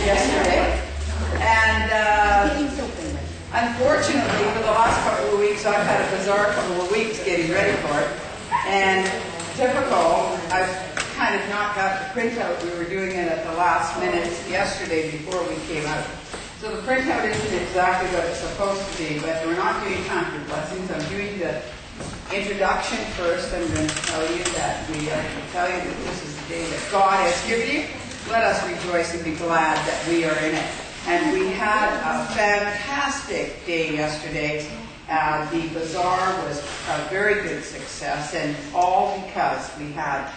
yesterday. And unfortunately, for the last couple of weeks, I've had a bizarre couple of weeks getting ready for it. And typical, I've kind of not got the printout. We were doing it at the last minute yesterday before we came out. So the printout isn't exactly what it's supposed to be, but we're not doing country blessings. I'm doing the introduction first. I'm going to tell you that we tell you that this is the day that God has given you. Let us rejoice and be glad that we are in it. And we had a fantastic day yesterday. The bazaar was a very good success, and all because we had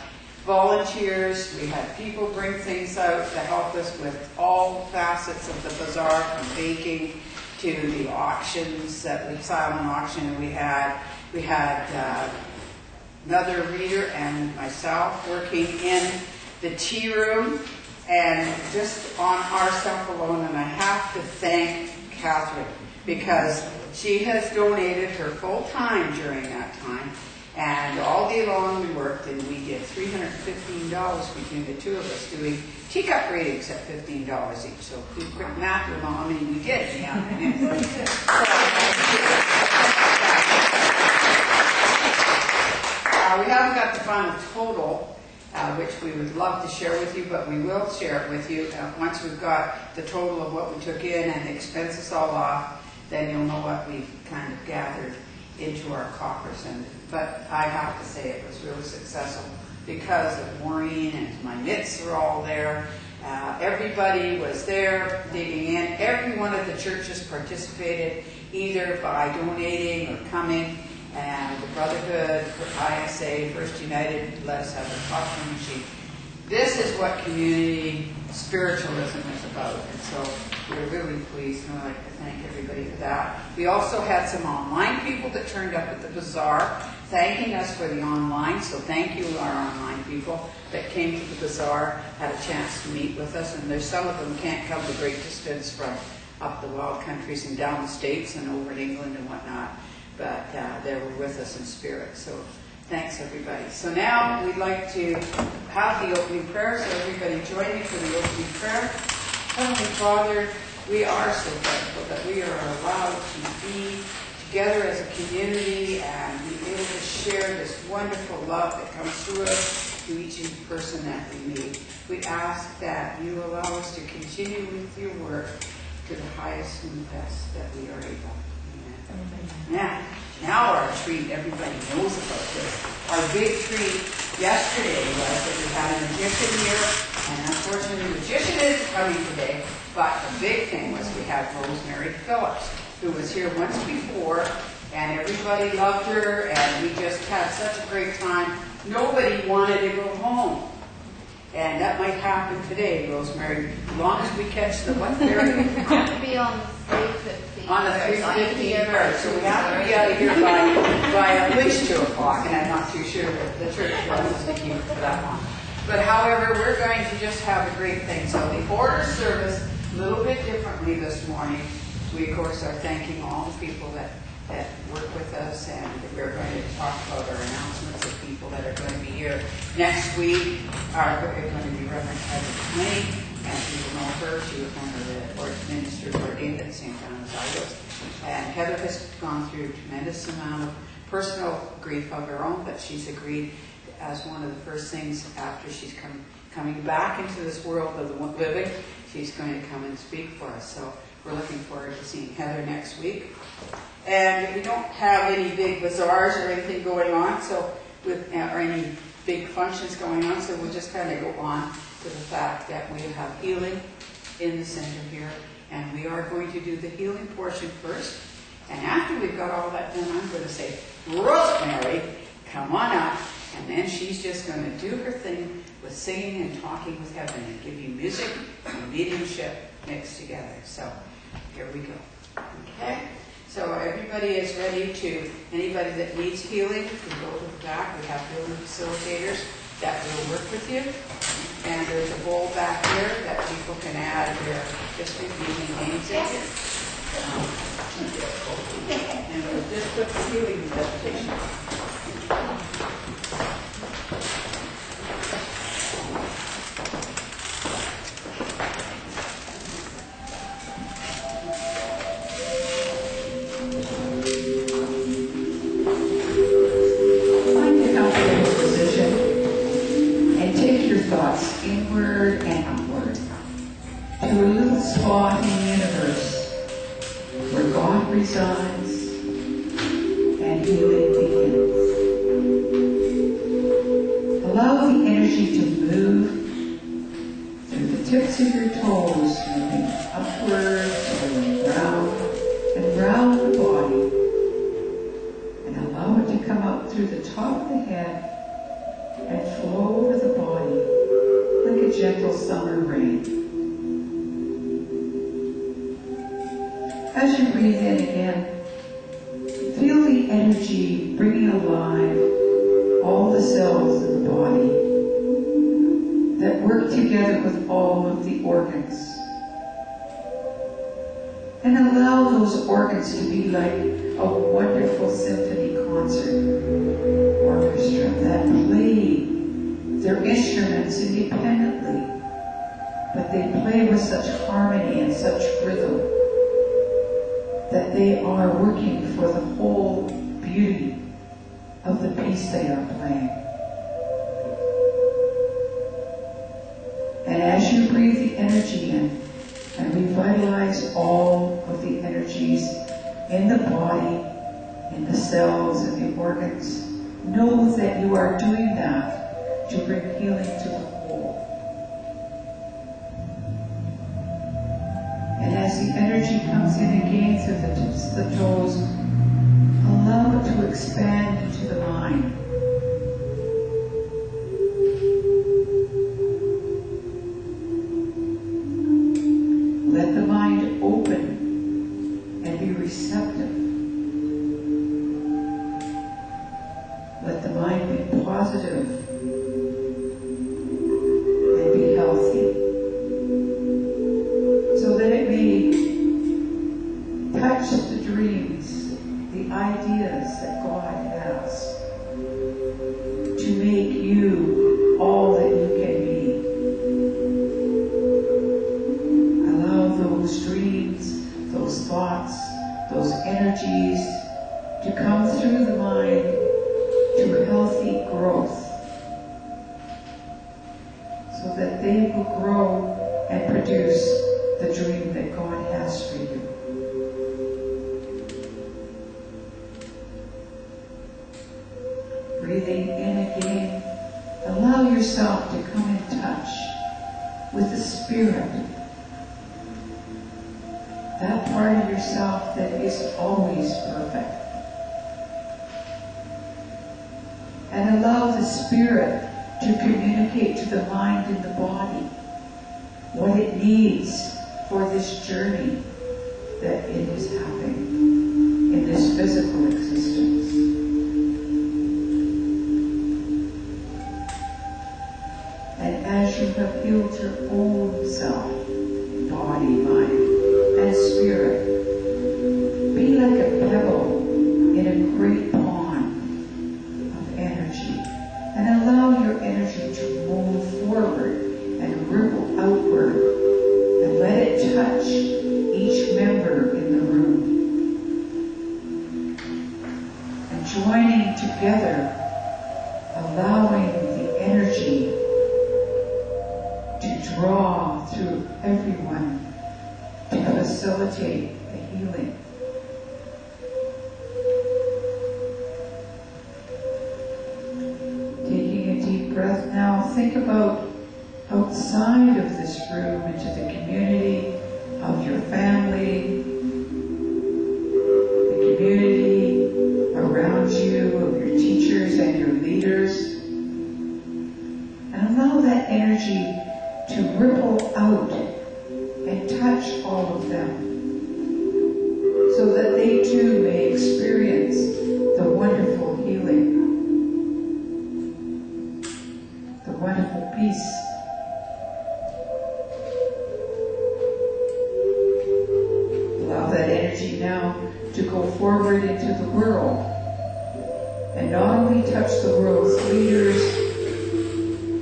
volunteers, we had people bring things out to help us with all facets of the bazaar, from baking to the auctions, the silent auction. And we had another reader and myself working in the tea room, and just on our stuff alone. And I have to thank Catherine, because she has donated her full time during that time. And all day long we worked, and we did $315 between the two of us, doing teacup readings at $15 each. So do quick math with how many we did. Yeah. We haven't got the final total, which we would love to share with you, but we will share it with you once we've got the total of what we took in and the expenses all off. Then you'll know what we've kind of gathered into our coffers. But I have to say it was really successful because of Maureen, and my knits were all there. Everybody was there digging in. Every one of the churches participated, either by donating or coming. And the Brotherhood, ISA, First United let us have a coffee machine. This is what community spiritualism is about. And so we're really pleased, and I'd like to thank everybody for that. We also had some online people that turned up at the bazaar thanking us for the online. So thank you, our online people that came to the bazaar, had a chance to meet with us. And there's some of them can't come the great distance from up the wild countries and down the States and over in England and whatnot. But they were with us in spirit. So thanks, everybody. So now we'd like to have the opening prayer. So everybody join me for the opening prayer. Heavenly Father, we are so thankful that we are allowed to be together as a community and be able to share this wonderful love that comes through us to each person that we meet. We ask that you allow us to continue with your work to the highest and best that we are able. Now our treat, everybody knows about this. Our big treat yesterday was that we had a magician here, and unfortunately the magician isn't coming today, but the big thing was we had Rosemary Phillips, who was here once before, and everybody loved her, and we just had such a great time. Nobody wanted to go home. And that might happen today, Rosemary, as long as we catch the what there. We have to be on the 3:15. On the 3:15 first, so we have to be out of here by at least 2 o'clock, and I'm not too sure that the church wants us to keep it for that long. But however, we're going to just have a great thing. So the order service, a little bit differently this morning. We, of course, are thanking all the people that work with us, and we're going to talk about our announcements of people that are going to be here next week. Are going to be Reverend Heather Twain, and people know her. She was one of the ministers ordained at the same time as I was. And Heather has gone through a tremendous amount of personal grief of her own, but she's agreed as one of the first things after she's coming back into this world of the living, she's going to come and speak for us. So we're looking forward to seeing Heather next week. And we don't have any big bazaars or anything going on, so or any big functions going on, so we'll just kind of go on to the fact that we have healing in the center here, and we are going to do the healing portion first. And after we've got all that done, I'm going to say, Rosemary, come on up, and then she's just going to do her thing with singing and talking with heaven and give you music and mediumship mixed together. So here we go. Okay? So everybody is ready to, anybody that needs healing can go to the back. We have healing facilitators that will work with you. And there's a bowl back here that people can add their history, meaning names in. And we'll just put the healing meditation on. to a little spot in the universe where God resides and healing begins. Allow the energy to move through the tips of your toes, moving upwards, going round and round the body. And allow it to come up through the top of the head and flow over the body like a gentle summer rain. As you breathe in again, feel the energy bringing alive all the cells in the body that work together with all of the organs. And allow those organs to be like a wonderful symphony concert orchestra that play their instruments independently, but they play with such harmony and such rhythm that they are working for the whole beauty of the piece they are playing. And as you breathe the energy in and revitalize all of the energies in the body, in the cells, and the organs, know that you are doing that to bring healing to the whole. And as the energy comes in again through the tips of the toes, allow it to expand into the mind. Let the mind open and be receptive. Let the mind be positive and be healthy, so that it may touch the dreams, the ideas that God has to make you all that you can be. Allow those dreams, those thoughts, those energies to come through the mind to healthy growth, so that they will grow and produce the dream that God has for you. Breathing in again, allow yourself to come in touch with the Spirit, that part of yourself that is always perfect. And allow the Spirit to communicate to the mind and the body what it needs for this journey that it is having in this physical existence. And as you have healed your own self, body, mind, and spirit, be like a pebble in a great pond of energy, and allow your energy to move forward and ripple outward, and let it touch each member in the room. And joining together, allowing the energy to draw through everyone to facilitate the healing. Taking a deep breath now, think about outside of this room into the community of your family, the community around you, of your teachers and your leaders, and allow that energy to ripple out and touch all of them, so that they too may experience the wonderful healing, the wonderful peace. Allow that energy now to go forward into the world, and not only touch the world's leaders,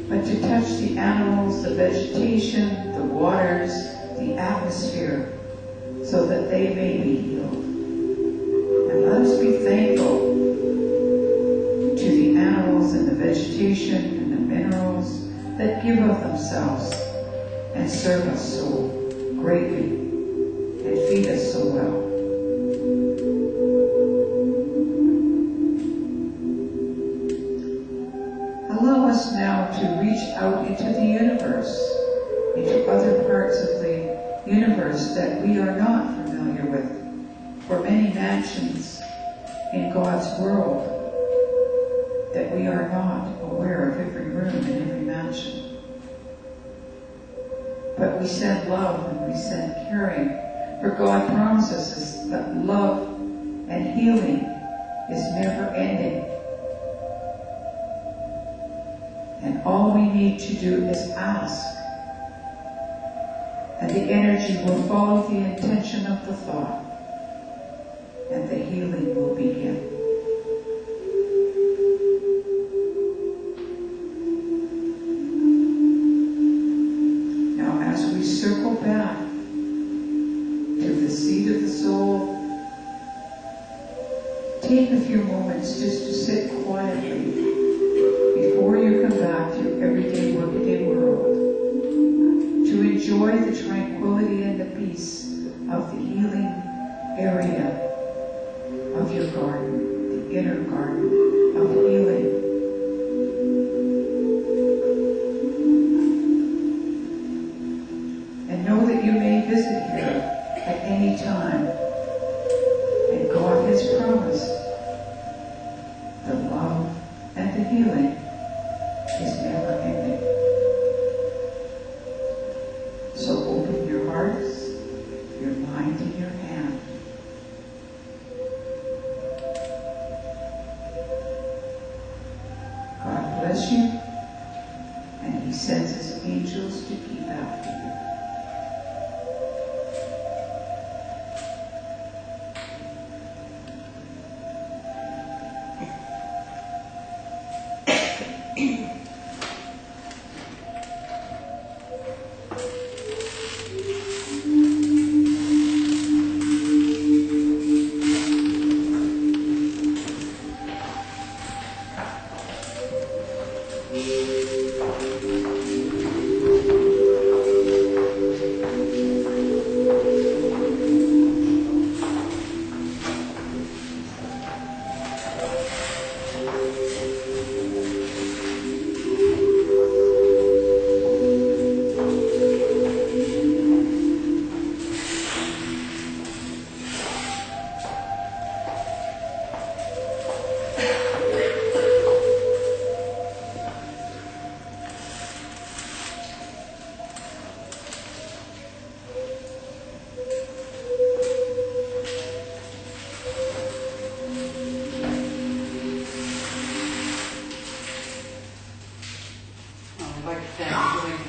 but to touch the animals, the vegetation, the waters, the atmosphere, so that they may be healed. And let us be thankful to the animals and the vegetation and the minerals that give of themselves and serve us so greatly and feed us so well. Allow us now to reach out into the universe, into other parts of the universe that we are not familiar with, for many mansions in God's world that we are not aware of every room in every mansion. But we send love and we send caring, for God promises us that love and healing is never ending. And all we need to do is ask, and the energy will follow the intention of the thought, and the healing will begin. Now, as we circle back to the seat of the soul, take a few moments just to sit quietly before you come back to your everyday, workaday world, to enjoy the tranquility and the peace of the healing area of your garden, the inner garden of healing. And know that you may visit here at any time, and God has promised the love and the healing is never ending. So open your hearts, your mind, and your hand. God bless you, and He sends His angels to keep after you.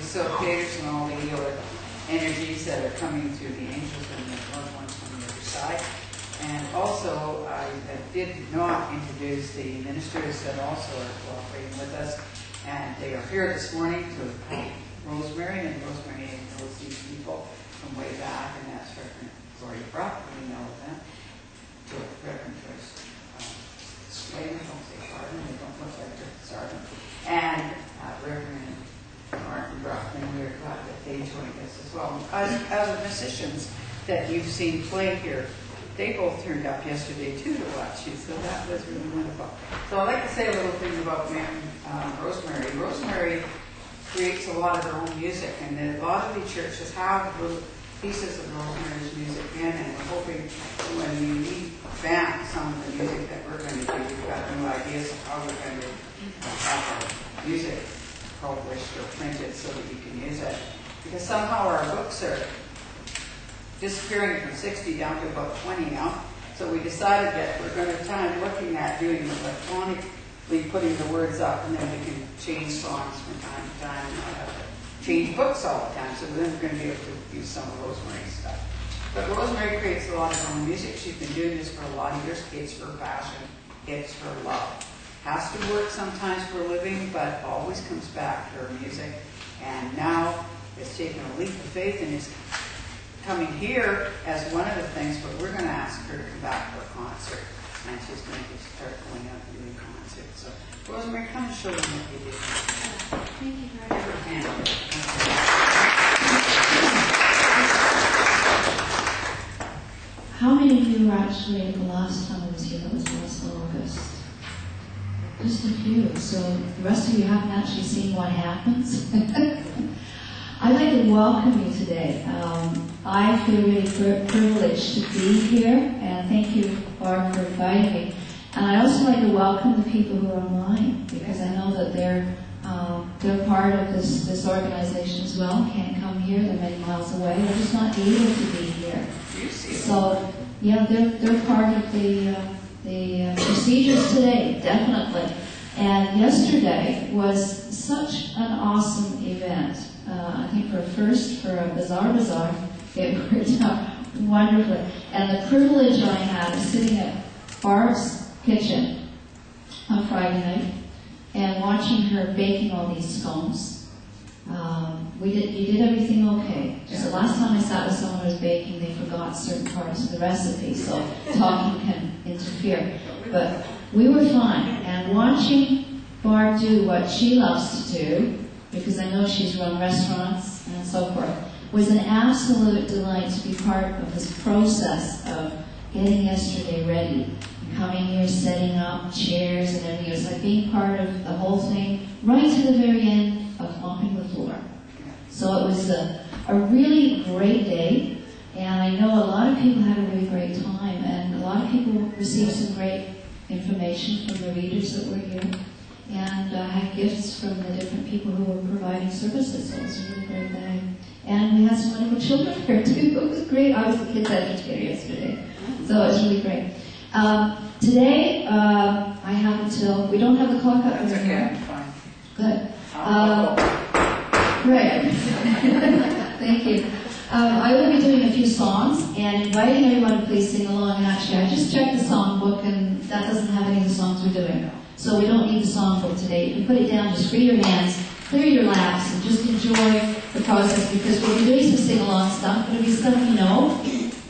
facilitators and all the healer energies that are coming through the angels and the loved ones on the other side. And also, I did not introduce the ministers that also are cooperating with us. And they are here this morning to help Rosemary, and Rosemary knows these people from way back, and that's Reverend Gloria Brock, we know them, to Reverend Joyce Slater, don't say Sargent, they don't look like Joyce Sargent, and Reverend Martin Brockman. We're glad that they joined us as well. Other musicians that you've seen play here, they both turned up yesterday too to watch you, so that was really wonderful. So I'd like to say a little thing about Rosemary. Rosemary creates a lot of her own music, and a lot of the churches have little pieces of Rosemary's music in, and we're hoping when we need back some of the music that we're going to do, we've got new ideas of how we're going to have our music published or printed so that you can use it. Because somehow our books are disappearing from 60 down to about 20 now. So we decided that we're going to time looking at doing electronically, putting the words up, and then we can change songs from time to time and not have to change books all the time. So then we're going to be able to use some of Rosemary's stuff. But Rosemary creates a lot of her own music. She's been doing this for a lot of years. It's her passion. It's her love. Has to work sometimes for a living, but always comes back to her music. And now it's taken a leap of faith and is coming here as one of the things, but we're going to ask her to come back for a concert. And she's going to start going out and doing concerts. So, Rosemary, come and show them what you do. Thank you very much. Give her a hand. How many of you were actually at the last time I was here? That was last August. Just a few. So the rest of you haven't actually seen what happens. I'd like to welcome you today. I feel really privileged to be here, and thank you, Barb, for inviting me. And I'd also like to welcome the people who are online, because I know that they're part of this organization as well. Can't come here; they're many miles away. They're just not able to be here. So, yeah, they're part of the procedures today, definitely. And yesterday was such an awesome event. I think for a bazaar, it worked out wonderfully. And the privilege I had of sitting at Barb's kitchen on Friday night and watching her baking all these scones. You did everything okay. Just the last time I sat with someone who was baking, they forgot certain parts of the recipe, so talking can interfere. But we were fine. And watching Barb do what she loves to do, because I know she's run restaurants and so forth, was an absolute delight to be part of this process of getting yesterday ready. Coming here, setting up chairs and everything. It was like being part of the whole thing, right to the very end of mopping the floor. So it was a really great day, and I know a lot of people had a really great time, and a lot of people received some great information from the readers that were here, and had gifts from the different people who were providing services. So it was a really great day. And we had some wonderful children here too. It was great. I was the kids' educator yesterday, so it was really great. Today, I have until, we don't have the clock up. That's okay, I'm fine. Good. Great. Thank you. I will be doing a few songs and inviting everyone to please sing along. And actually, I just checked the song book, and that doesn't have any of the songs we're doing. So we don't need the song book today. You can put it down, just free your hands, clear your laps, and just enjoy the process, because we'll be doing some sing-along stuff. It'll be stuff you know.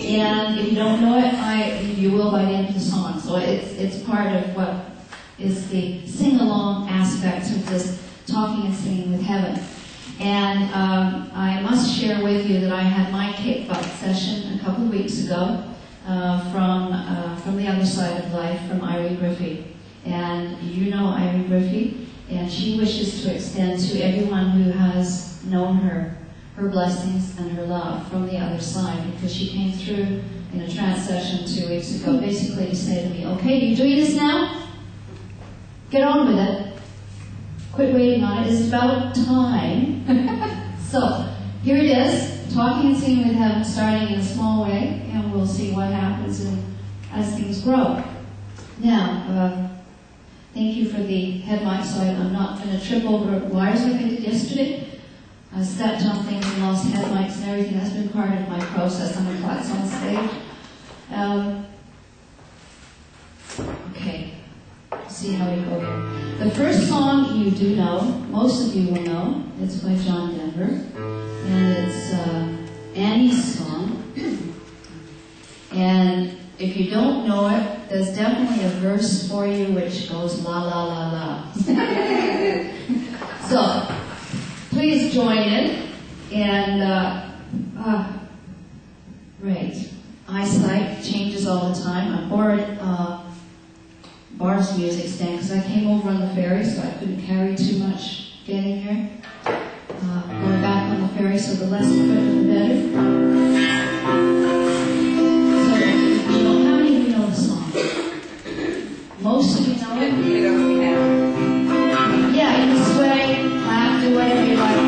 And if you don't know it, you will by the end of the song. So it's part of what is the sing-along aspect of this talking and singing with heaven. And I must share with you that I had my cake butt session a couple of weeks ago from the other side of life, from Irie Griffey. And you know Irie Griffey, and she wishes to extend to everyone who has known her blessings and her love from the other side, because she came through in a trance session 2 weeks ago, basically to say to me, okay, you doing this now? Get on with it. Quit waiting on it. It's about time. So, here it is, talking and singing with heaven, starting in a small way, and we'll see what happens as things grow. Now, thank you for the head mic, so I'm not going to trip over wires like I did yesterday. I stepped on things and lost head mics and everything. That's been part of my process. I'm a class on stage. Okay, see how we go here. The first song you do know, most of you will know. It's by John Denver, and it's Annie's song. And if you don't know it, there's definitely a verse for you which goes la la la la. So, please join in, and right, eyesight changes all the time. I borrowed Barb's music stand because I came over on the ferry, so I couldn't carry too much getting here. Going back on the ferry, so the less equipment, the better. So, you know, how many of you know the song? Most of you know it? You know, we have. Yeah, you can sway, clap, do whatever you like.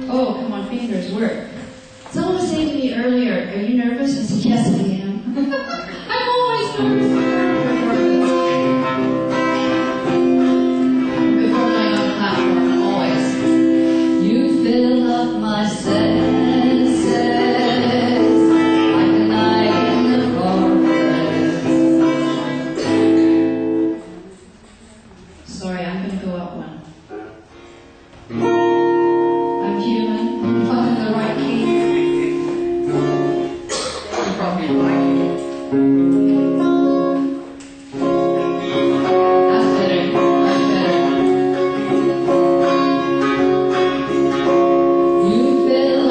Oh, come on, fingers work. Someone was saying to me earlier, are you nervous? I said, yes, I am. I'm always nervous. Before going on the platform, I'm always. You fill up my senses like a night in the forest. Sorry, I'm going to go up one. I'm human. I'm not in the right key. You probably like it. That's better. Much better. You fill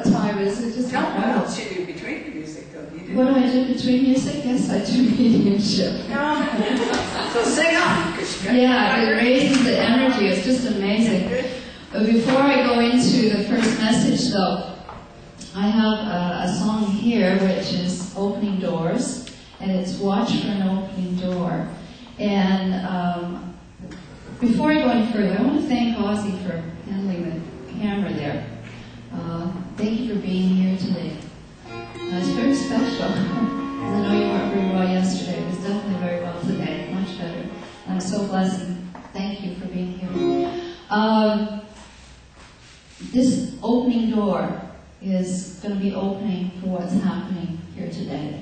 time is just Tell me what incredible. else you do between the music, though. You do. What do I do between music? Yes, I do mediumship. So sing on. 'cause you got- Yeah, it raises the energy. It's just amazing. But before I go into the first message, though, I have a song here which is Opening Doors, and it's Watch for an Opening Door. And before I go any further, I want to thank Ozzy for handling the camera there. Thank you for being here today. It's very special. I know you weren't very well yesterday. It was definitely very well today. Much better. I'm so blessed. Thank you for being here. This opening door is going to be opening for what's happening here today.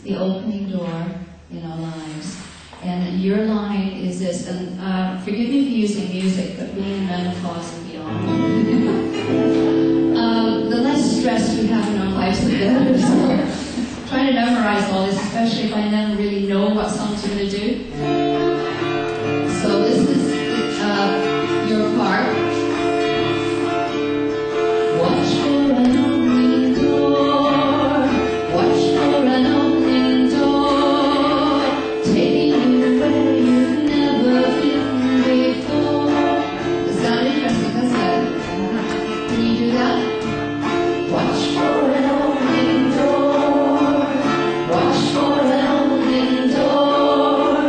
The opening door in our lives. And your line is this, and forgive me for using music, but being in menopause and beyond. The less stress we have in our lives, the better. So trying to memorize all this, especially if I never really know what songs we're going to do. So this is your part. Watch for an opening door. Watch for an opening door. Taking you where you've never been before. Does that sound interesting, doesn't it? Can you do that? Watch for an opening door. Watch for an opening door.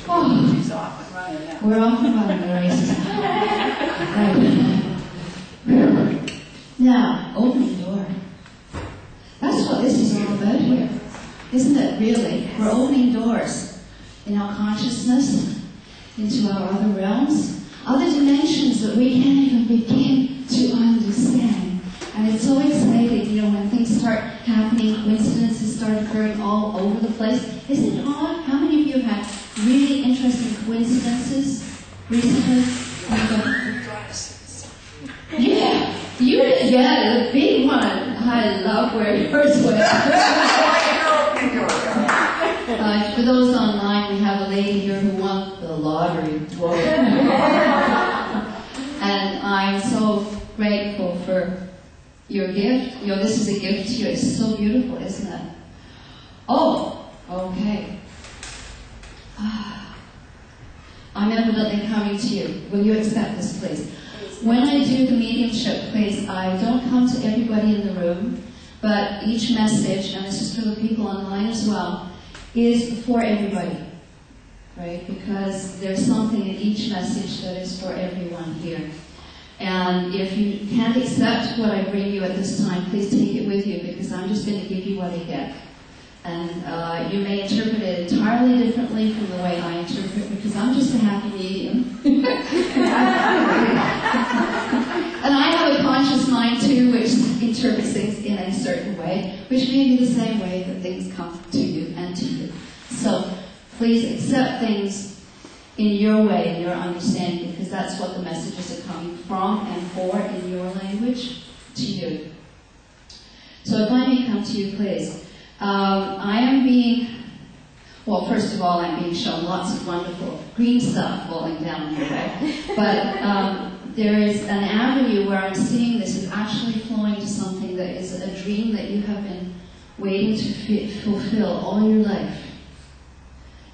Oh, She's off and running now. we're off and running the races. Right. Now, opening door. That's what this is all about here. Isn't it, really? We're opening doors in our consciousness, into our other realms, other dimensions that we can't even begin to understand. And it's so exciting, you know, when things start happening, coincidences start occurring all over the place. Isn't it odd? How many of you have had really interesting coincidences recently? Yeah, you did get a big one. I love where yours went. For those online, we have a lady here who won the lottery. Whoa. And I'm so grateful for your gift. You know, this is a gift to you. It's so beautiful, isn't it? Oh, okay. I'm evidently coming to you. Will you accept this, please? When I do the mediumship, please, I don't come to everybody in the room, but each message, and this is for the people online as well, is for everybody, right? Because there's something in each message that is for everyone here. And if you can't accept what I bring you at this time, please take it with you, because I'm just going to give you what I get. And you may interpret it entirely differently from the way I interpret it, because I'm just a happy medium. And I have a conscious mind too, which interprets things in a certain way, which may be the same way that things come to you and to you. So please accept things in your way, in your understanding, because that's what the messages are coming from and for in your language to you. So if I may come to you, please. I am being, well, first of all, I'm being shown lots of wonderful green stuff falling down your way. But there is an avenue where I'm seeing this is actually flowing to something that is a dream that you have been waiting to fulfill all your life.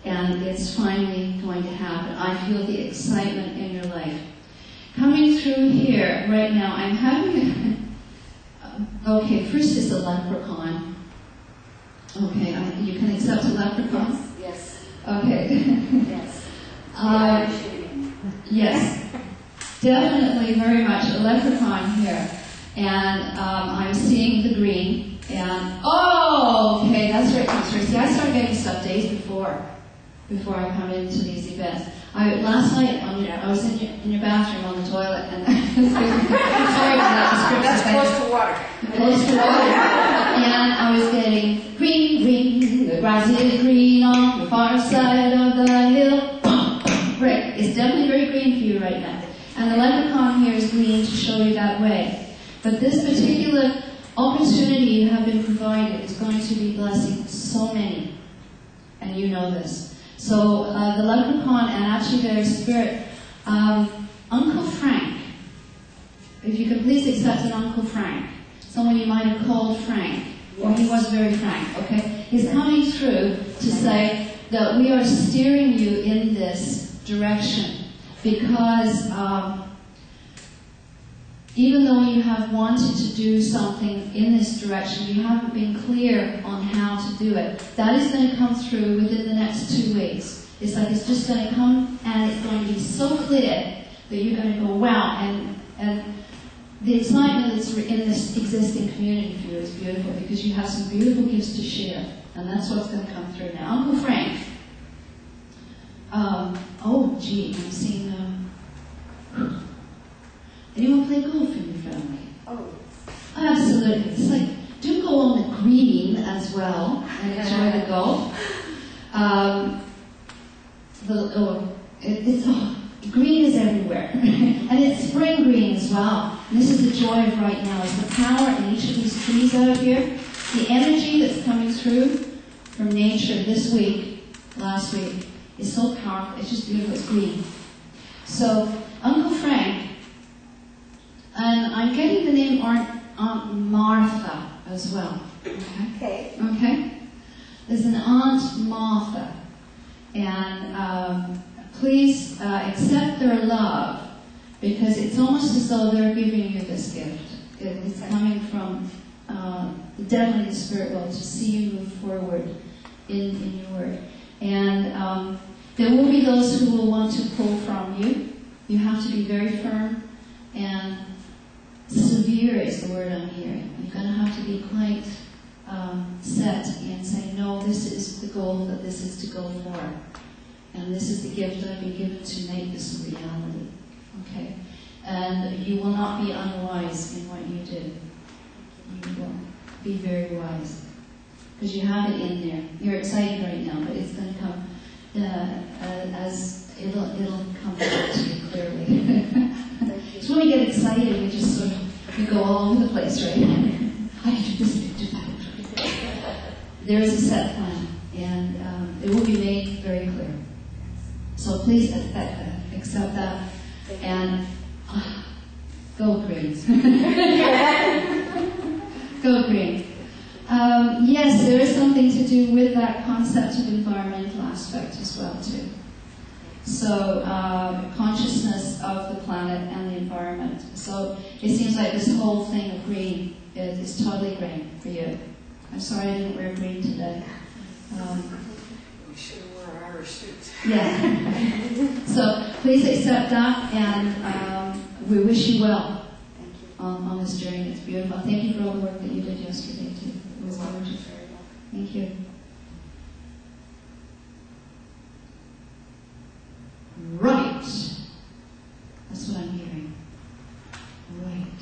And it's finally going to happen. I feel the excitement in your life. Coming through here right now, I'm having okay, first is a leprechaun. Okay, you can accept a leprechaun? Yes. Okay. Yes. Yes. Definitely very much a leprechaun here. And I'm seeing the green. And, oh, okay, that's where it comes from. See, I started getting stuff days before I come into these events. Last night, I was in your bathroom on the toilet, and sorry about that description. That's close to water. Close to water. And I was getting green, the grass is green on the far side of the hill. Right, it's definitely very green for you right now. And the leprechaun here is green to show you that way. But this particular opportunity you have been provided is going to be blessing so many. And you know this. So the leprechaun and actually their spirit, Uncle Frank, if you could please accept an Uncle Frank, someone you might have called Frank, or he was very frank, okay, is coming through to say that we are steering you in this direction because even though you have wanted to do something in this direction, you haven't been clear on how to do it. That is going to come through within the next 2 weeks. It's like it's just going to come and it's going to be so clear that you're going to go, wow, and the excitement that's in this existing community for you is beautiful because you have some beautiful gifts to share. And that's what's going to come through now. Uncle Frank. Oh, gee, I'm seeing... anyone play golf in your family? Oh, Absolutely. It's like, do go on the green as well and enjoy the golf. Green is everywhere. And it's spring green as well. And this is the joy of right now, is the power in each of these trees out here. The energy that's coming through from nature this week, last week, is so powerful. It's just beautiful. It's green. So, Uncle Frank, and I'm getting the name Aunt Martha as well. okay. Okay? There's an Aunt Martha. And please accept their love, because it's almost as though they're giving you this gift. It's coming from definitely the spirit world to see you move forward in your work. And There will be those who will want to pull from you. You have to be very firm and severe is the word I'm hearing. You're going to have to be quite set and say, no, this is the goal that this is to go for. And this is the gift that I've been given to make this a reality. Okay? And you will not be unwise in what you do. You will be very wise. Because you have it in there. You're excited right now, but it's going to come as it'll come back to you clearly. So when we get excited, we just sort of we go all over the place, right? I can do this, I can do that. There is a set plan, and it will be made very clear. So please accept that and go Greens. Go Green. Yes, there is something to do with that concept of environmental aspect as well too. So consciousness of the planet and the environment. So it seems like this whole thing of green is totally green for you. I'm sorry I didn't wear green today. We should have wore our suits. Yeah. So please accept that, and we wish you well on this journey. It's beautiful. Thank you for all the work that you did yesterday too. It was gorgeous. Thank you. Right. That's what I'm hearing. Right.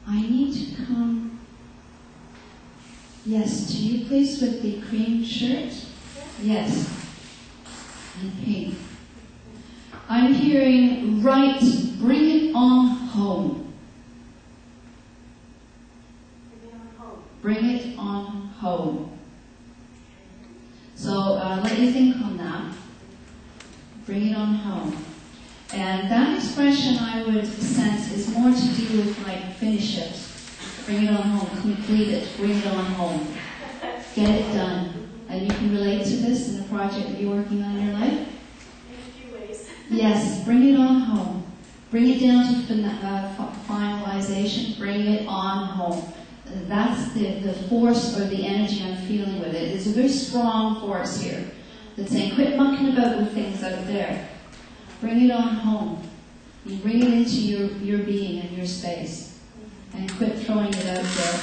I need to come. Yes, to you please with the cream shirt. Yes. And pink. I'm hearing, right, bring it on home. Bring it on home. So let you think on that. Bring it on home. And that expression I would sense is more to do with like finish it. Bring it on home, complete it, bring it on home. Get it done. And you can relate to this in the project that you're working on in your life? In a few ways. Yes, bring it on home. Bring it down to finalization. Bring it on home. That's the force or the energy I'm feeling with it. It's a very strong force here that's saying, quit mucking about with things out there. Bring it on home. You bring it into your being and your space. And quit throwing it out there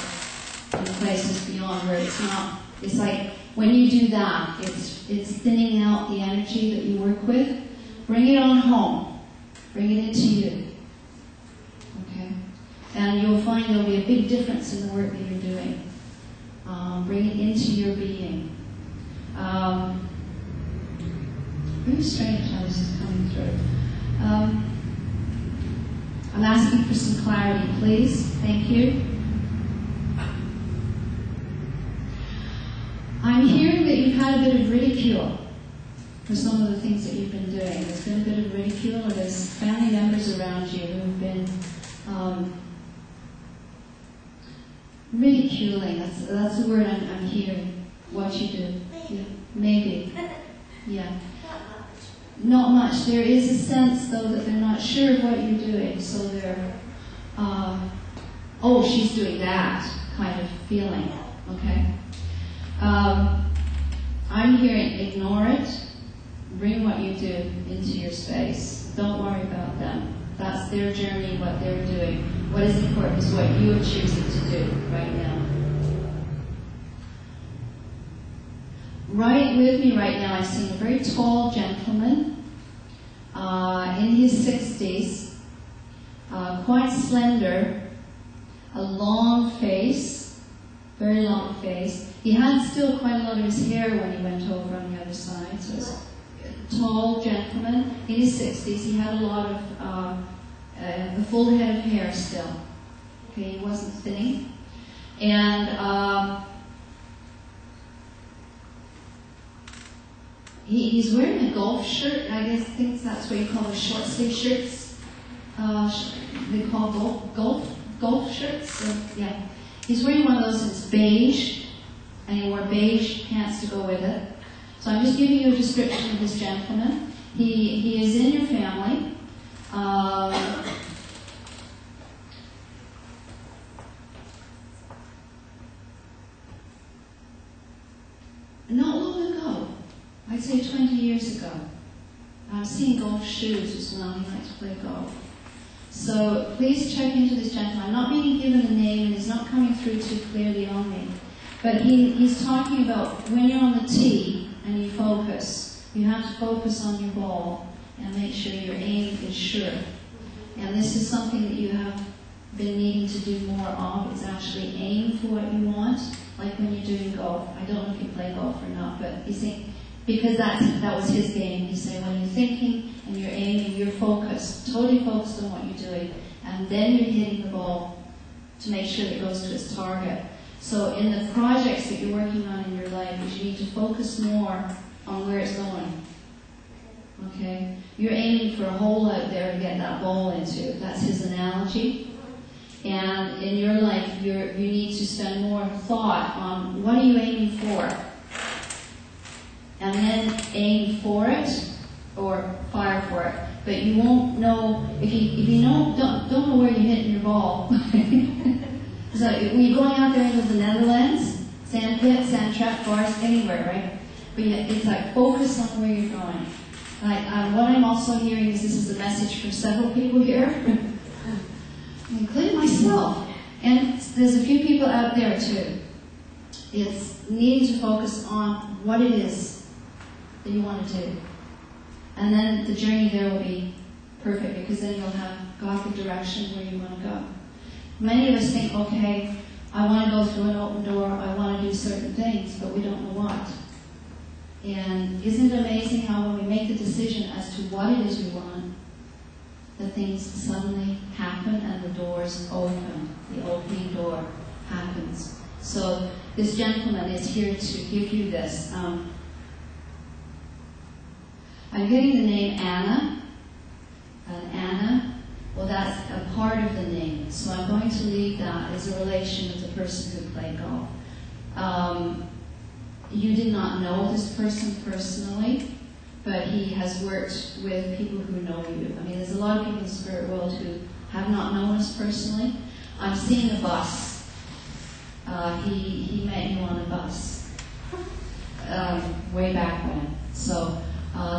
in places beyond where it's not. It's like when you do that, it's thinning out the energy that you work with. Bring it on home. Bring it into you. Okay? And you'll find there'll be a big difference in the work that you're doing. Bring it into your being. Very strange how this is coming through. I'm asking for some clarity, please. Thank you. I'm hearing that you've had a bit of ridicule for some of the things that you've been doing. There's been a bit of ridicule, or there's family members around you who've been ridiculing. That's the word I'm hearing. What you do. Yeah, maybe. Yeah. Not much. There is a sense, though, that they're not sure of what you're doing, so they're, oh, she's doing that kind of feeling. Okay? I'm hearing ignore it, bring what you do into your space. Don't worry about them. That's their journey, what they're doing. What is important is what you are choosing to do right now. Right with me right now, I'm seeing a very tall gentleman in his 60s, quite slender, a long face, very long face. He had still quite a lot of his hair when he went over on the other side, so it's a tall gentleman in his 60s. He had a lot of, a full head of hair still. Okay, he wasn't thinning. And he's wearing a golf shirt. I guess thinks that's what you call the short sleeve shirts. They call golf shirts. So, yeah, he's wearing one of those. It's beige, and he wore beige pants to go with it. So I'm just giving you a description of this gentleman. He is in your family. would say 20 years ago. I'm seeing golf shoes as well. He likes to play golf. So please check into this gentleman. I'm not being given a name, and he's not coming through too clearly on me. But he's talking about when you're on the tee and you focus, you have to focus on your ball and make sure your aim is sure. And this is something that you have been needing to do more of, is actually aim for what you want, like when you're doing golf. I don't know if you play golf or not, but you see, because that was his game. He said when you're thinking and you're aiming, you're focused, totally focused on what you're doing, and then you're hitting the ball to make sure it goes to its target. So in the projects that you're working on in your life, you need to focus more on where it's going. Okay? You're aiming for a hole out there to get that ball into. That's his analogy. And in your life, you need to spend more thought on what are you aiming for? And then aim for it or fire for it. But you won't know, if you don't know where you're hitting your ball. So when you're going out there into the Netherlands, sand pit, sand trap, forest, anywhere, right? But it's like focus on where you're going. What I'm also hearing is this is a message from several people here, including myself. And there's a few people out there too. It's needing to focus on what it is that you want to do. And then the journey there will be perfect, because then you'll have got the direction where you want to go. Many of us think, okay, I want to go through an open door, I want to do certain things, but we don't know what. And isn't it amazing how when we make the decision as to what it is we want, that things suddenly happen and the doors open. The opening door happens. So this gentleman is here to give you this. I'm getting the name Anna. And Anna, well, that's a part of the name. So I'm going to leave that as a relation of the person who played golf. You did not know this person personally, but he has worked with people who know you. I mean, there's a lot of people in the spirit world who have not known us personally. I'm seeing a bus. He met you on a bus way back when. So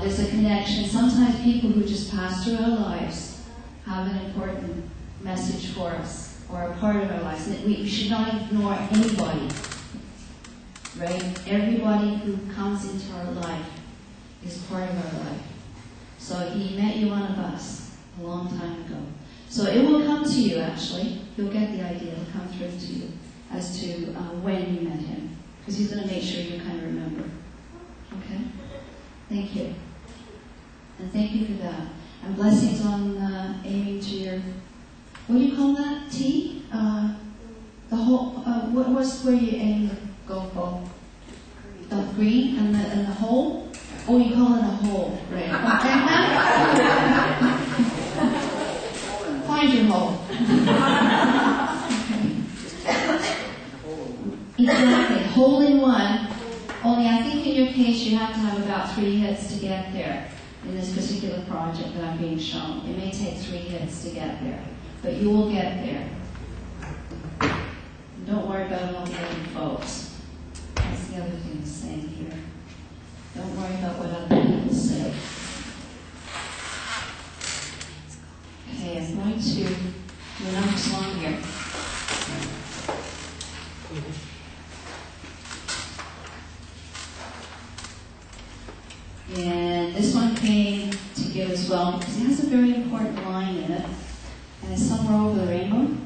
there's a connection. Sometimes people who just pass through our lives have an important message for us, or a part of our lives. We should not ignore anybody. Right? Everybody who comes into our life is part of our life. So he met you on a bus a long time ago. So it will come to you, actually. You'll get the idea. It'll come through to you as to when you met him. Because he's going to make sure you kind of remember. Okay? Thank you. And thank you for that. And blessings on aiming to your, what do you call that? T? The whole, what was where you aim the golf ball? The green and the hole? Oh, you call it a hole. Right. Find your hole. Exactly. Hole in one. Only I think in your case you have to have about 3 hits to get there in this particular project that I'm being shown. It may take 3 hits to get there, but you will get there. And don't worry about all the other folks. That's the other thing he's saying here. Don't worry about what other people say. Okay, I'm going to do another song here. And this one came to give as well, because it has a very important line in it. And it's Somewhere Over the Rainbow.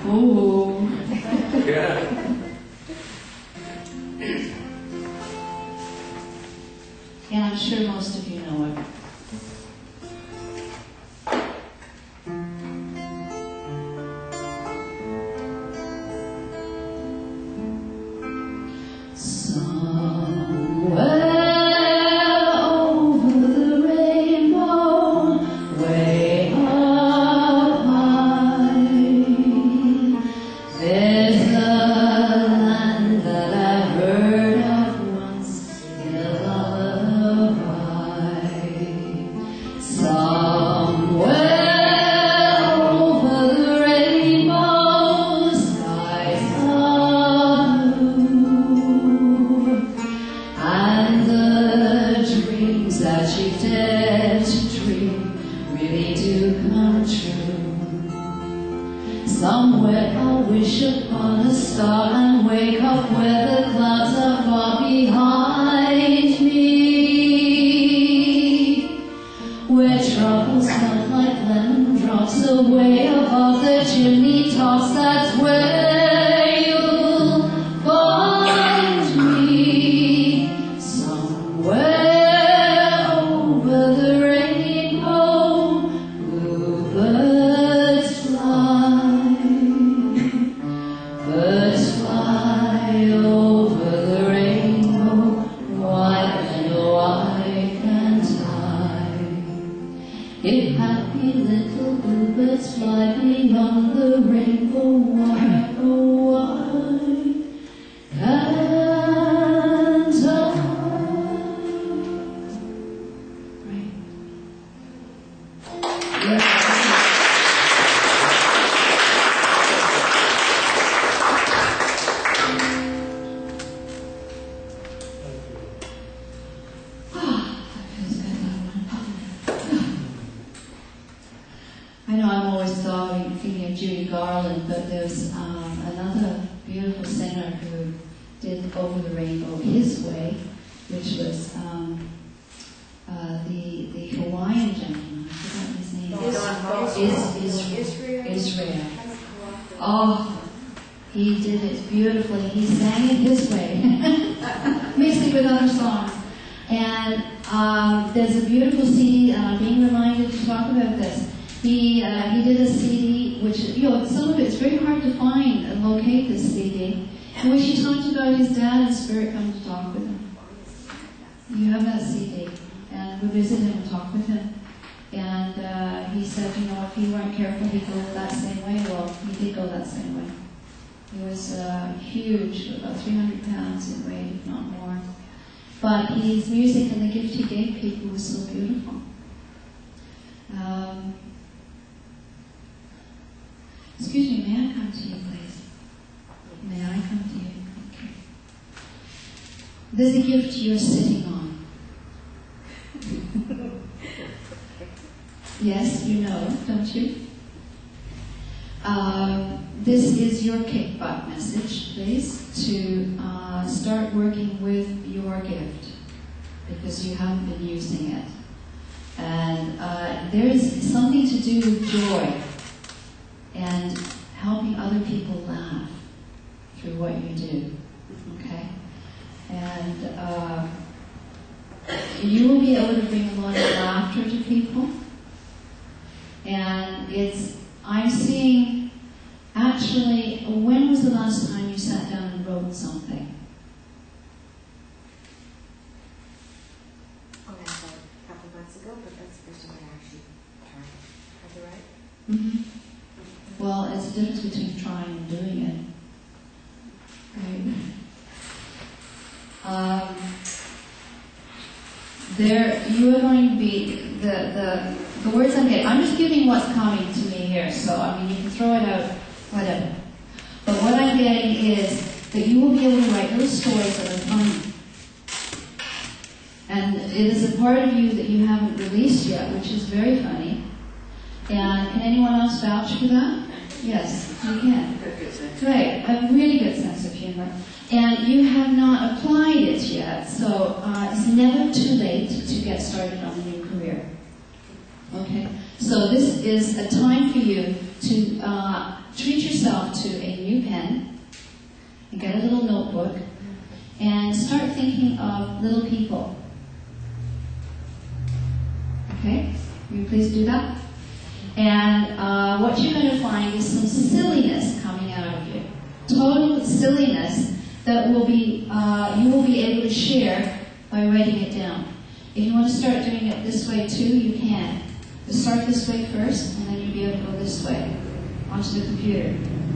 Oh. And I'm sure most of you know it. somewhere I wish upon a star and wake up where the clouds are far behind me, where troubles melt like lemon drops away above the chimney tops. That's where you'll find me, somewhere over the rainbow. Bluebirds fly, birds fly over the rainbow, white and white and high. If happy little bluebirds fly beyond the rainbow, why, oh why can't I? Right. I know I'm always thinking of Judy Garland, but there's another beautiful singer who did Over the Rainbow his way, which was the Hawaiian gentleman. I forgot his name. Israel. Oh, he did it beautifully. He sang it his way, mixed it with other songs. And there's a beautiful CD, and I'm being reminded to talk about this. He did a CD, which, some of it's very hard to find and locate this CD, in which he talked about his dad and spirit come to talk with him. You have that CD, and we visit him and talk with him. And he said, if he weren't careful, he'd go that same way. Well, he did go that same way. He was huge, about 300 pounds in weight, if not more. But his music and the gift he gave people was so beautiful. Excuse me, may I come to you, please? May I come to you? Okay. There's a gift you're sitting on. Yes, you know, don't you? This is your kick butt message, please, to start working with your gift, because you haven't been using it. And there is something to do with joy and helping other people laugh through what you do, okay? And you will be able to bring a lot of laughter to people. And I'm seeing, actually, when was the last time you sat down and wrote something? Oh, that's a couple months ago, but that's the first time I actually tried it. Is that right? Mm-hmm. Well, it's the difference between trying and doing it. Right? You are going to be, the words I'm getting, I'm just giving what's coming to me here, so you can throw it out, whatever. But what I'm getting is that you will be able to write little stories that are funny. And it is a part of you that you haven't released yet, which is very funny. And can anyone else vouch for that? Yes, you can. Great, a really good sense of humor. And you have not applied it yet, so it's never too late to get started on a new career. Okay? So this is a time for you to treat yourself to a new pen, and get a little notebook, and start thinking of little people. Okay? Will you please do that? And what you're going to find is some silliness coming out of you. Total silliness that will be you will be able to share by writing it down. If you want to start doing it this way too, you can. But start this way first, and then you'll be able to go this way onto the computer.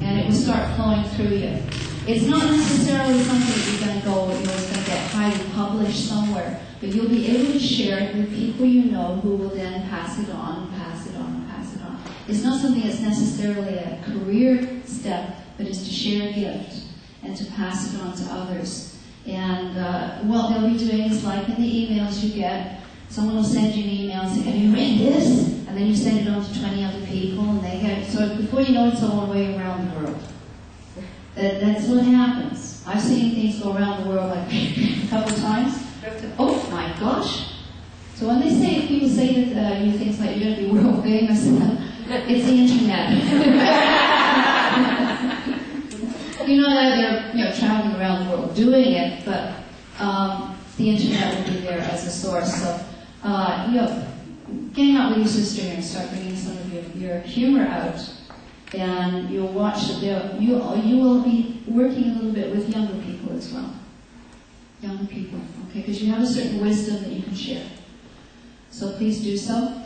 And it will start flowing through you. It's not necessarily something that you're going to going to get highly published somewhere, but you'll be able to share it with people you know who will then pass it on, pass it on, pass it on. It's not something that's necessarily a career step, but it's to share a gift and to pass it on to others. And what they'll be doing is, like in the emails you get, Someone will send you an email and say, have you read this? And then you send it on to 20 other people, and they get it. So before you know it, it's all the way around the world. That's what happens. I've seen things go around the world like a couple of times. Oh my gosh. So when they say, people say that you things like you're going to be world famous, it's the internet. You're not out there, traveling around the world doing it, but the internet will be there as a source. So, getting out with your sister here and start bringing some of your humor out, and you'll watch that you will be working a little bit with younger people as well. Younger people, okay, because you have a certain wisdom that you can share. So please do so.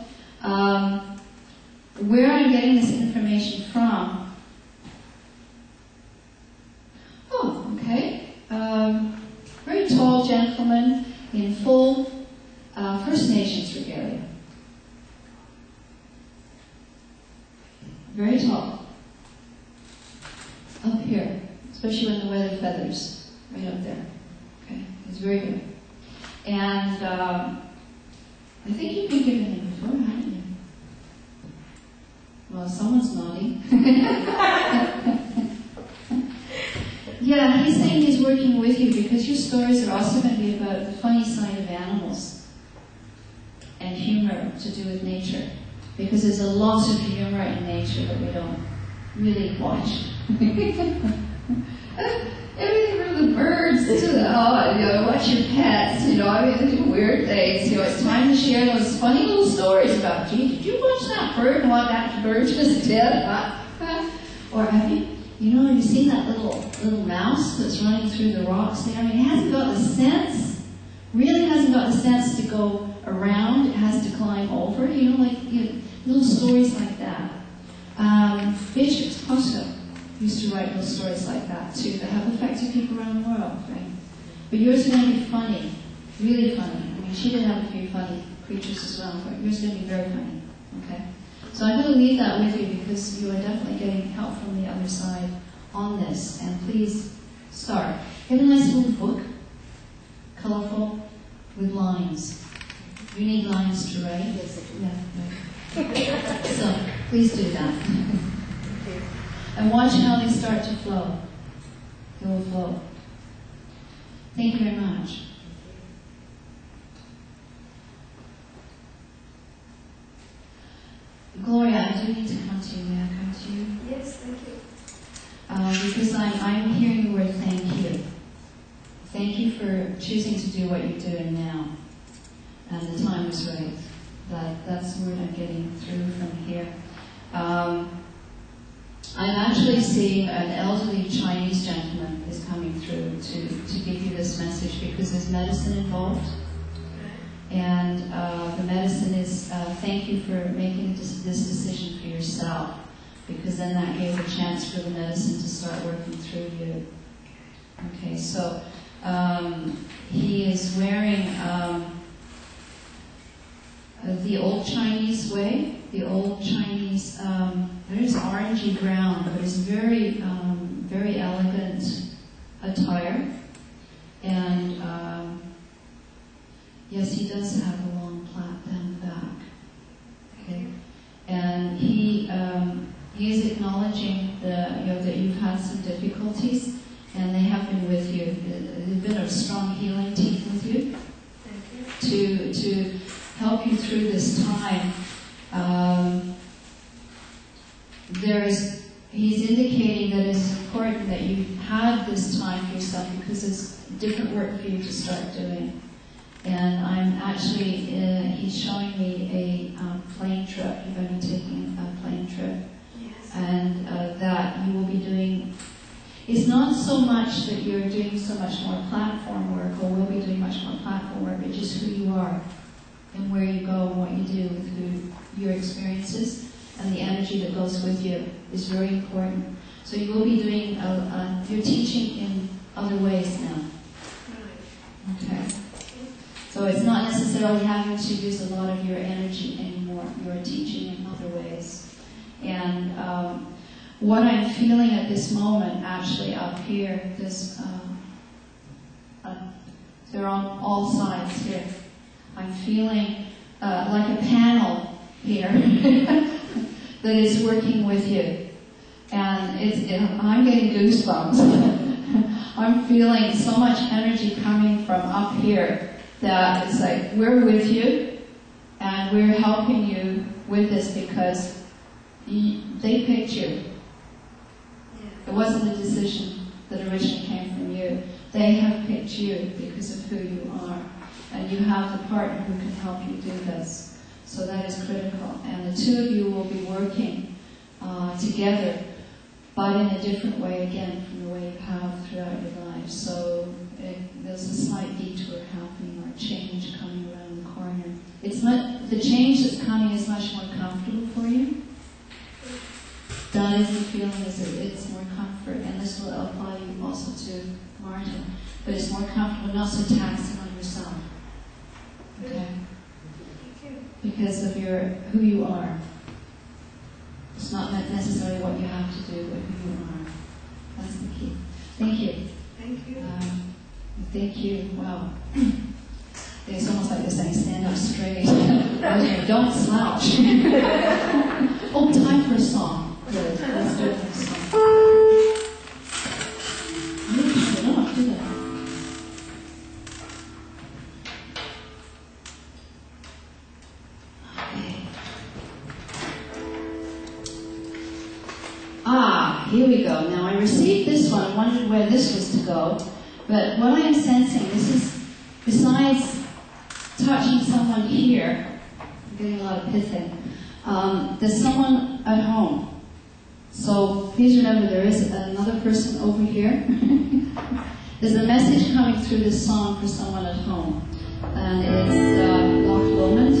Where I'm getting this information from? Oh, okay. Very tall gentleman in full First Nations regalia. Very tall. Up here, especially when the weather feathers, right up there. Okay, he's very good. And I think you've been given him before, haven't you? Well, someone's nodding. Yeah, he's saying he's working with you because your stories are also going to be about the funny side of animals and humor to do with nature. Because there's a lot of humor in nature that we don't really watch. Everything from the birds to the, watch your pets, they do weird things. It's time to share those funny little stories about, gee, did you watch that bird and what that bird just did? Or have you seen that little mouse that's running through the rocks there? I mean, it hasn't got the sense, really hasn't got the sense to go around, it has to climb over, little stories like that. Beatrix Potter used to write little stories like that too, that have affected people around the world, right? But yours are going to be funny, really funny. I mean, she did have a few funny creatures as well, but yours is going to be very funny, okay? So I'm going to leave that with you because you are definitely getting help from the other side on this, and please start. Get a nice little book, colorful, with lines. You need lines to write? Yes, I do. Yeah, right. So, please do that. And watch how they start to flow. They will flow. Thank you very much. Gloria, I do need to come to you. May I come to you? Yes, thank you. Because I'm hearing the word thank you. Thank you for choosing to do what you're doing now. And the time is right. That's the word I'm getting through from here. I'm actually seeing an elderly Chinese gentleman is coming through to give you this message because there's medicine involved. And the medicine is thank you for making this decision for yourself, because then that gave a chance for the medicine to start working through you. Okay, so he is wearing the old Chinese way, the old Chinese, there's orangey brown, but it's very, very elegant attire. And yes, he does have a long plait down the back. Okay, and he is acknowledging that you've had some difficulties, and they have been with you. There's been a strong healing team with you. Thank you. To help you through this time. He's indicating that it's important that you had this time for yourself because it's different work for you to start doing. And I'm actually, he's showing me a plane trip. You're going to be taking a plane trip. Yes. And that you will be doing, it's not so much that you're doing so much more platform work, or will be doing much more platform work, but just who you are and where you go and what you do with your experiences and the energy that goes with you is very important. So you will be doing, you're teaching in other ways now. Okay. So it's not necessarily having to use a lot of your energy anymore. You're teaching in other ways. And what I'm feeling at this moment, actually up here, they're on all sides here. I'm feeling like a panel here that is working with you. And I'm getting goosebumps. I'm feeling so much energy coming from up here that it's like, we're with you and we're helping you with this because they picked you. It wasn't a decision that originally came from you. They have picked you because of who you are. And you have the partner who can help you do this. So that is critical. And the two of you will be working together, but in a different way again from the way you have throughout your life. So there's a slight detour happening or change coming around the corner. It's not, the change that's coming is much more comfortable for you. That is the feeling, it's more comfort, and this will apply you also to Martin. But it's more comfortable, not so taxing on yourself. Okay? Because of who you are. It's not necessarily what you have to do, but who you are. That's the key. Thank you. Thank you. Thank you. Wow. It's almost like they're saying, stand up straight. Don't slouch. Oh, time for a song. Good. Let's do it for a song. I should not do that. Here we go. Now I received this one. I wondered where this was to go. But what I am sensing, this is, besides touching someone here, I'm getting a lot of pithing, there's someone at home. So please remember there is another person over here. There's a message coming through this song for someone at home. And it's Loch Lomond.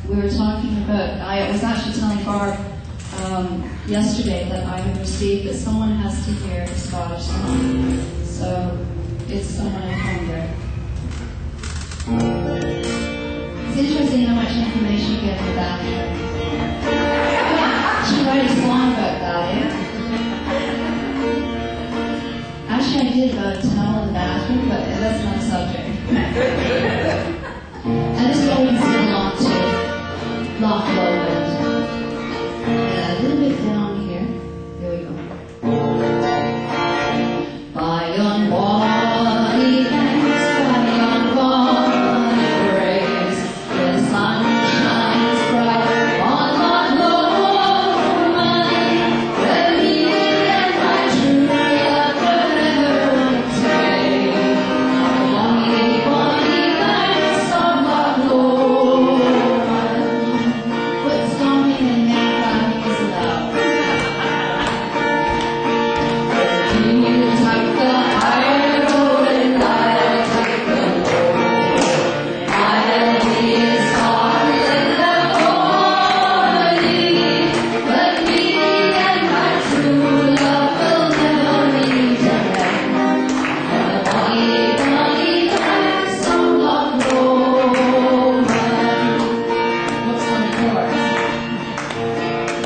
We were talking about, I was actually telling Barb yesterday that I have received that someone has to hear the Scottish song. So it's someone at home there. It's interesting how much information you get in the bathroom. I should write a song about that, eh? Actually, I did about a towel in the bathroom, but that's not a subject. And this is what we sing along to Loch Lomond. A little bit down here. There we go. By yon bonny banks, by yon bonny graves, where the sun shines bright on Loch Lomond, where me and my true love forever would stay. Bonny, bonny banks of Loch Lomond, foot stomping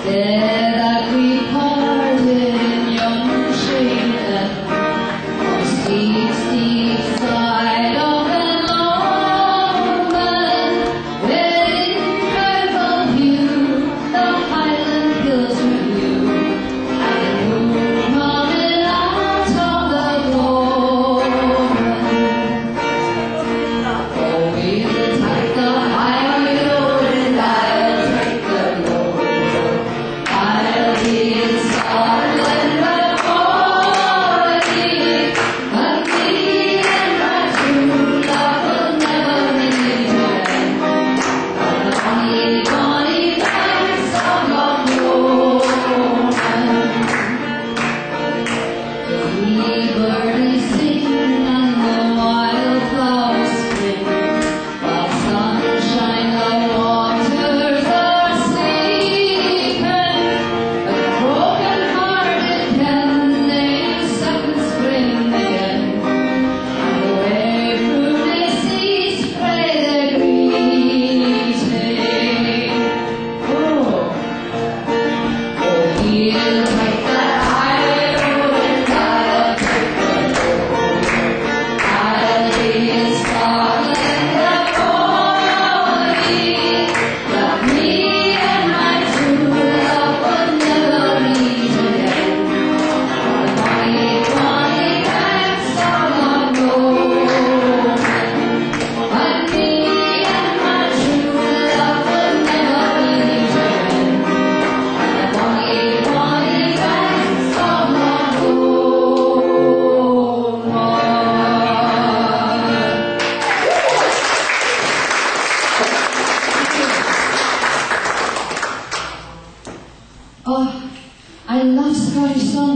and that we parted in yon shade of sea.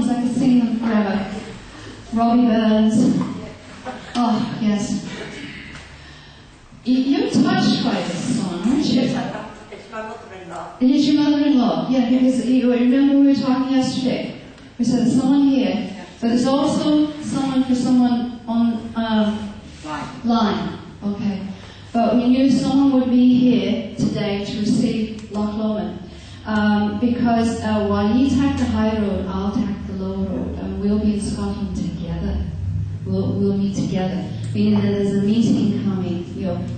songs, I could sing them forever. Robbie Burns. Oh, yes. You're touched by this song, aren't you? It's my mother-in-law. It is your mother-in-law. Yeah, because you remember we were talking yesterday. We said there's someone here, but there's also someone for someone on line. Okay. But we knew someone would be here today to receive Loch Lomond. Because while you take the high road, I'll take the low road, and we'll be in Scotland together. We'll meet together. Meaning that there's a meeting coming,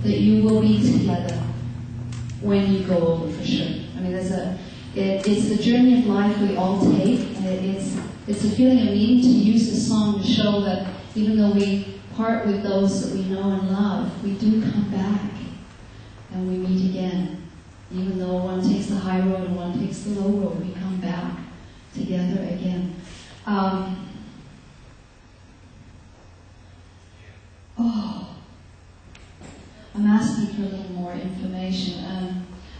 that you will be together when you go over for sure. I mean, it's the journey of life we all take, and it's a feeling of needing to use the song to show that even though we part with those that we know and love, we do come back and we meet again. Even though one takes the high road and one takes the low road, we come back together again. I'm asking for a little more information.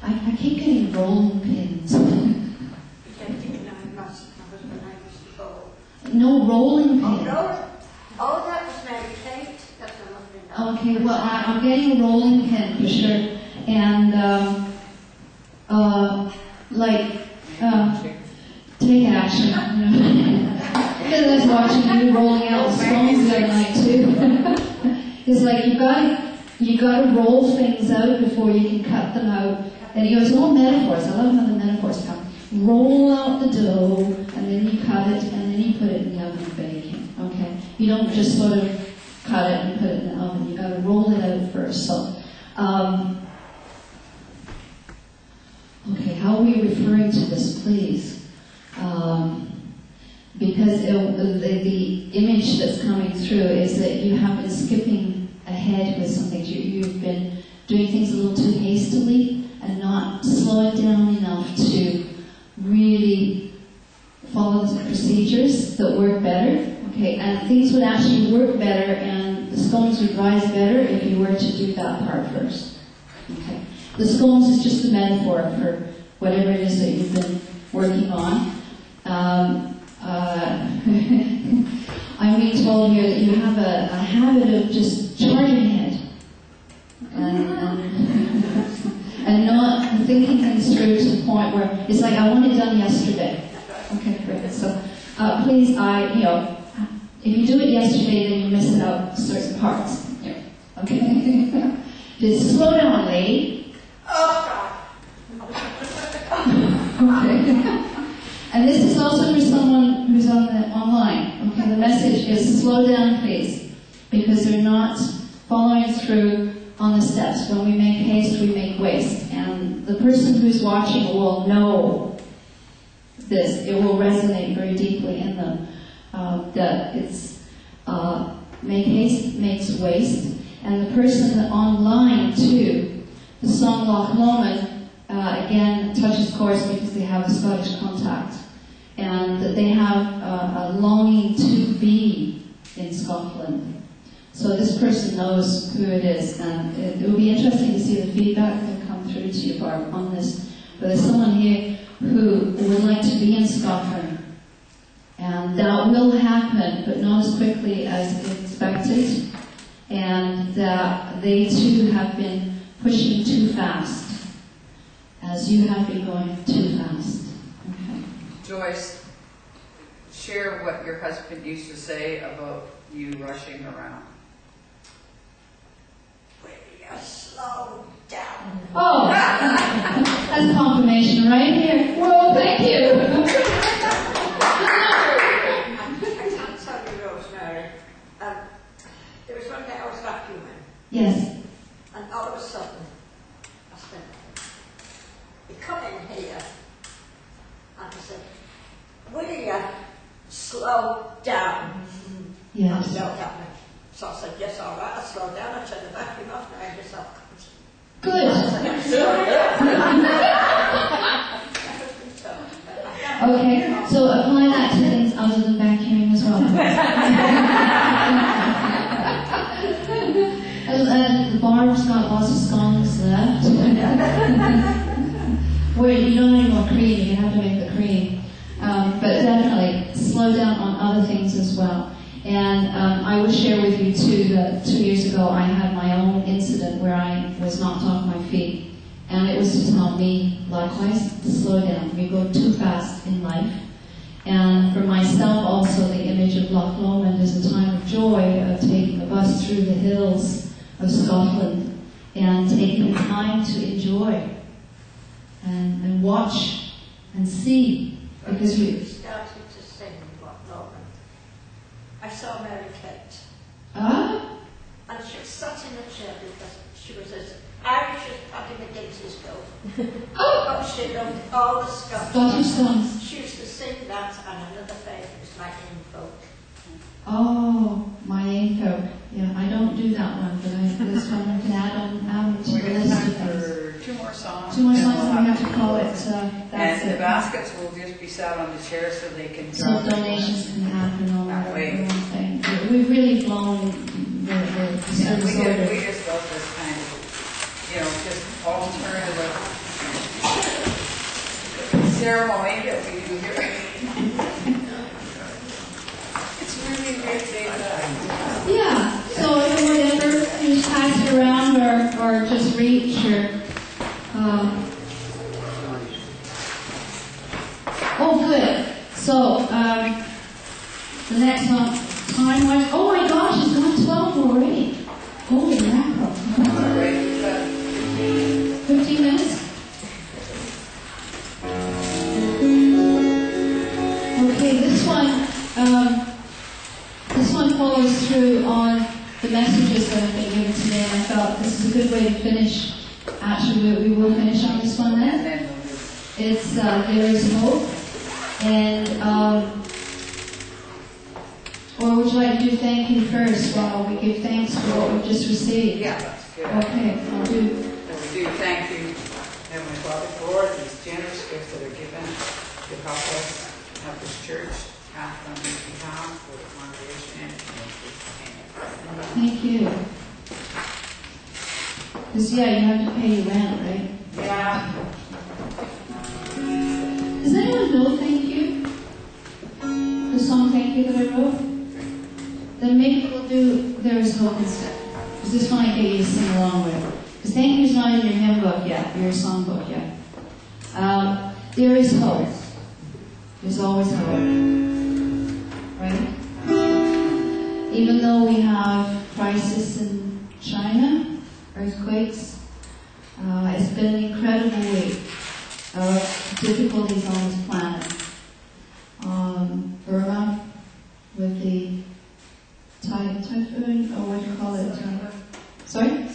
I keep getting rolling pins. No rolling pins. Oh, that was Mary Kate. That's my mother-in-law. Okay, well, I'm getting a rolling pin for sure. And, take action. Because I was watching you rolling out the stones the other night too. It's like you gotta roll things out before you can cut them out. And he goes, all metaphors. I love how the metaphors come. Roll out the dough, and then you cut it, and then you put it in the oven baking. Okay, you don't just sort of cut it and put it in the oven. You gotta roll it out first. So. Okay, how are we referring to this, please? Because the image that's coming through is that you have been skipping ahead with something. You've been doing things a little too hastily and not slowing down enough to really follow the procedures that work better. Okay, and things would actually work better and the scones would rise better if you were to do that part first. Okay. The scones is just a metaphor for whatever it is that you've been working on. I'm being told here that you have a habit of just charging ahead and not thinking things through to the point where it's like, I want it done yesterday. Okay, great. So please, if you do it yesterday, then you miss out certain parts. Yeah. Okay. Just slow down, lady. Oh, Okay. And this is also for someone who's online. Okay, the message is slow down, please, because they're not following through on the steps. When we make haste, we make waste. And the person who's watching will know this. It will resonate very deeply in them that it's make haste makes waste. And the person online too, the song Loch Lomond, again, touches course because they have a Scottish contact. And that they have a longing to be in Scotland. So this person knows who it is. And it will be interesting to see the feedback that come through to you, Barb, on this. But there's someone here who would like to be in Scotland. And that will happen, but not as quickly as expected. And that they too have been pushing too fast, as you have been going too fast. Okay. Joyce, share what your husband used to say about you rushing around. will you slow down? Oh, that's confirmation right here. Well, thank you. I can't tell you, Rosemary. There was one day I was vacuuming, Yes. and all of a sudden, I said, "You come in here," and I said, "Will you slow down?" Yes. And slowed down. So I said, "Yes, all right." I slowed down. I turned the vacuum off, and I just thought, Good. Okay, so apply that to things other than vacuuming as well. Barb's got lots of scones left. Where you don't need more cream, you have to make the cream. But definitely, slow And I will share with you too that 2 years ago I had my own incident where I was knocked off my feet. And it was to tell me, likewise, to slow down. We go too fast in life. And for myself also, the image of Loch Lomond is a time of joy, of taking the bus through the hills of Scotland and taking the time to enjoy and watch and see. Because we started to sing Loch Lomond. I saw Mary Kate. Ah? And she sat in a chair because she was as Irish as Paddy McGinty's girl. But she loved all the Scottish songs. She used to sing that, and another favourite was my in folk. Oh, my info. Yeah, I don't do that one, but this one we can add to We're the going to list time of things. for 2 more songs. 2 more and songs, we'll and we have to to call it. close. That's And the it. baskets will just be sat on the chair so they can So drop. donations can happen on That the way. one thing. We've really blown the Yeah, service we order. just love this kind of, just alternative ceremony that we do here. It's really a great day for that. Yeah, so if whatever, you just pass it around or just reach or... oh, good. So, the next one, time-wise... Oh my gosh, it's gone 12 already. Holy mackerel. All right, 15 minutes? Okay, this one follows through on the messages that have been given today, and I felt this is a good way to finish. Actually, we will finish on this one and then. then we'll do. It's There is Hope. And, or would you like to do thank you first while we give thanks for what we've just received? Yeah, that's good. Okay, I'll do. And we do thank you, Heavenly Father, for these generous gifts that are given to help us help this church act on this behalf for the congregation and Thank you. Because, yeah, you have to pay your rent, right? yeah. Does anyone know thank you? The song thank you that I wrote? Then maybe we'll do There is Hope instead. Because this one I get you to sing along with. Because thank you is not in your hymn book yet, your song book yet. There is hope. There's always hope. Right? Even though we have crisis in China, earthquakes, it's been an incredible week of difficulties on this planet. Burma, with the typhoon, or what do you call it? Sorry?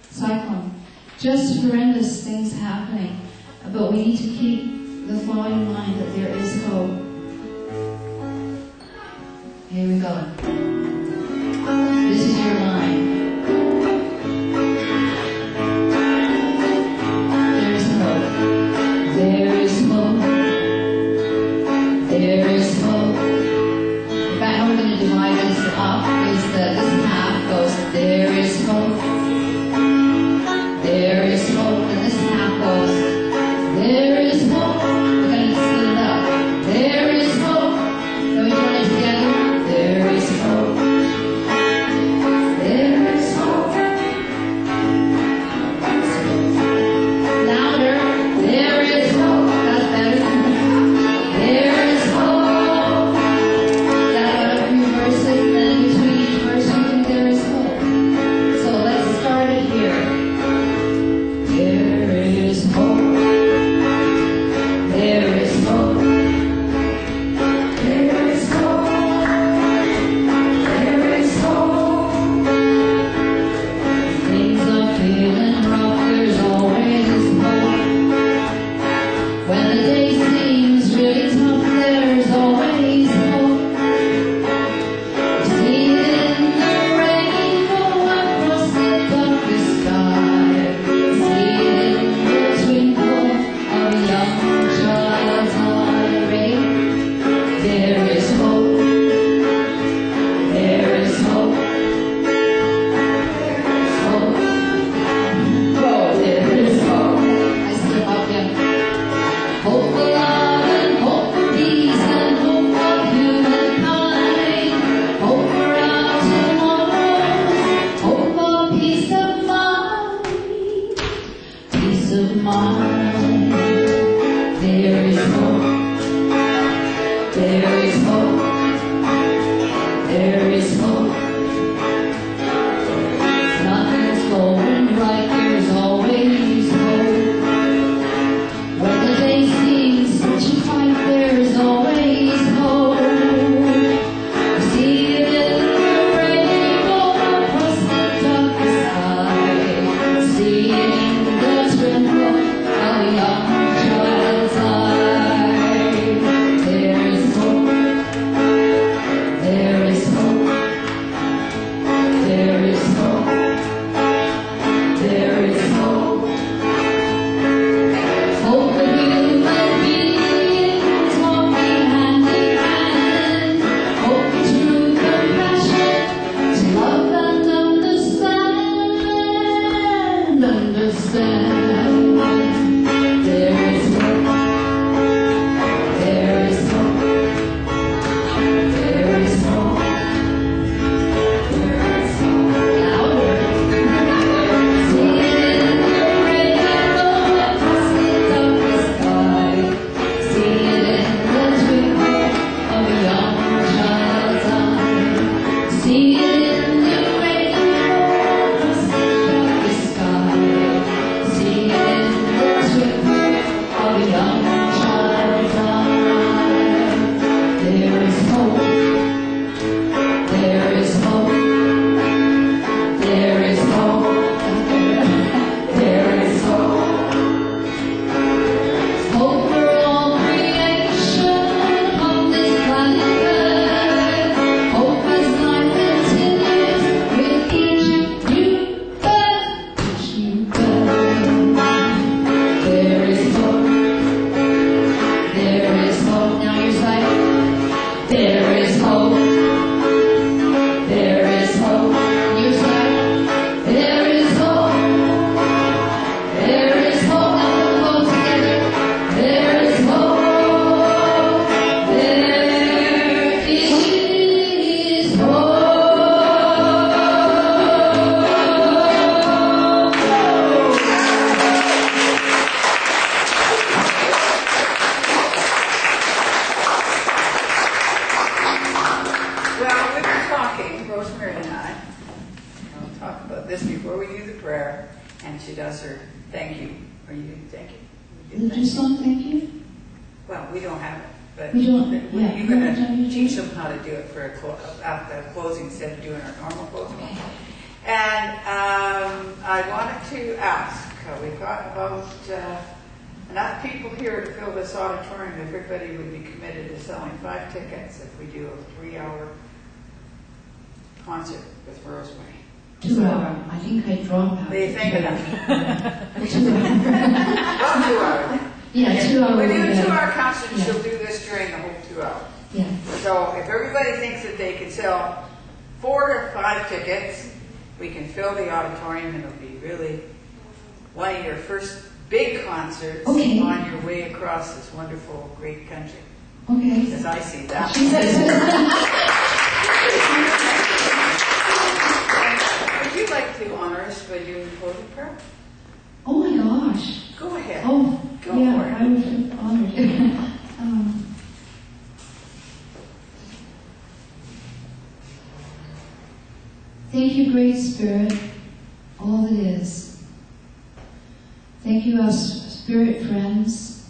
Cyclone. Just horrendous things happening. But we need to keep the thought in mind that there is hope. Here we go. This is your line. There is hope. There is hope. There is hope. In fact, how we're going to divide this up is that this half goes, there is hope. There is hope. And this half goes, there is hope. We're going to split it up. There is hope. Can we join it together? There is hope. and she does her thank you. Are you doing thank you? Did you song thank you? Well, we don't have it, but We don't, you're yeah. going to teach them how to do it for at the closing instead of doing our normal closing. And I wanted to ask, we've got about enough people here to fill this auditorium. Everybody would be committed to selling 5 tickets if we do a 3-hour concert with Rosemary. 2 hours. I think I dropped out. What do you think of that? 2 hours. About 2 hours. Yeah, 2 hours. We do a yeah. 2-hour concert and Yeah. she'll do this during the whole 2 hours. Yeah. So if everybody thinks that they can sell 4 or 5 tickets, we can fill the auditorium and it'll be really one of your first big concerts Okay. on your way across this wonderful, great country. Okay. As I see that. She says, Would you like to honor us by doing the closing prayer? oh my gosh. Go ahead. Oh, Go yeah, for it. I was honored. Thank you, Great Spirit, all that is. Thank you, us spirit friends.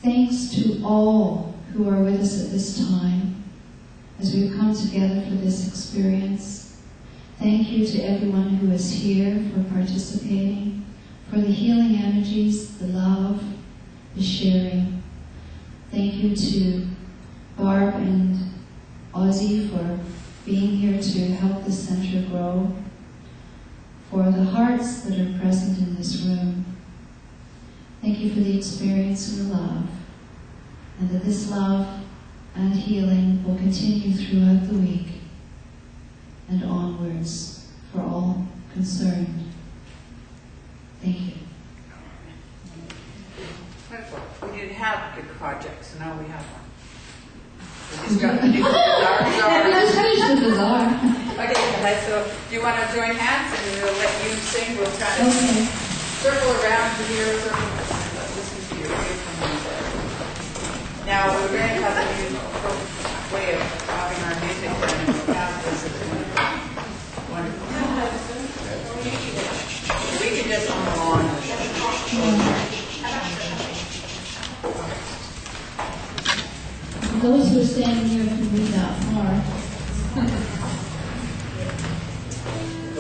Thanks to all who are with us at this time as we've come together for this experience. Thank you to everyone who is here for participating, for the healing energies, the love, the sharing. Thank you to Barb and Ozzy for being here to help the center grow, for the hearts that are present in this room. Thank you for the experience and the love, and that this love and healing will continue throughout the week and onwards for all concerned. Thank you. Wonderful. We didn't have good projects, so now we have one. We just got the new bazaar. We just finished the bazaar. Okay, so do you want to join hands and we'll let you sing? We'll kind of Okay. circle around to here, circle, listen to your Now, we're going to have a new way of having our music done, and we'll have this as wonderful. We can just move on. Those who are standing here can read that far.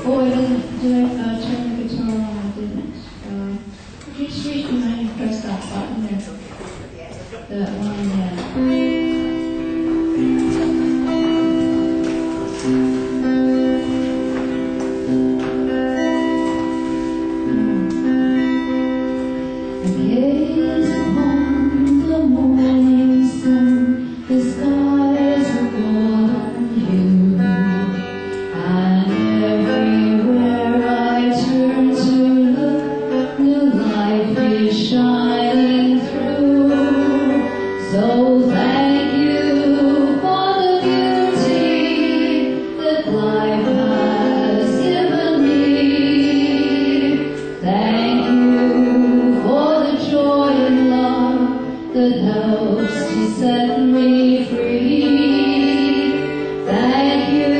Oh, I didn't. Did I turn the guitar on? I didn't. Could you just reach behind and press that button there? That one there. I gaze upon the morning sun, the skies are golden hue, and everywhere I turn to look, new life is shining through. So thank you for the beauty that life has given me. Thank you for the joy and love that helps to set me free. Thank you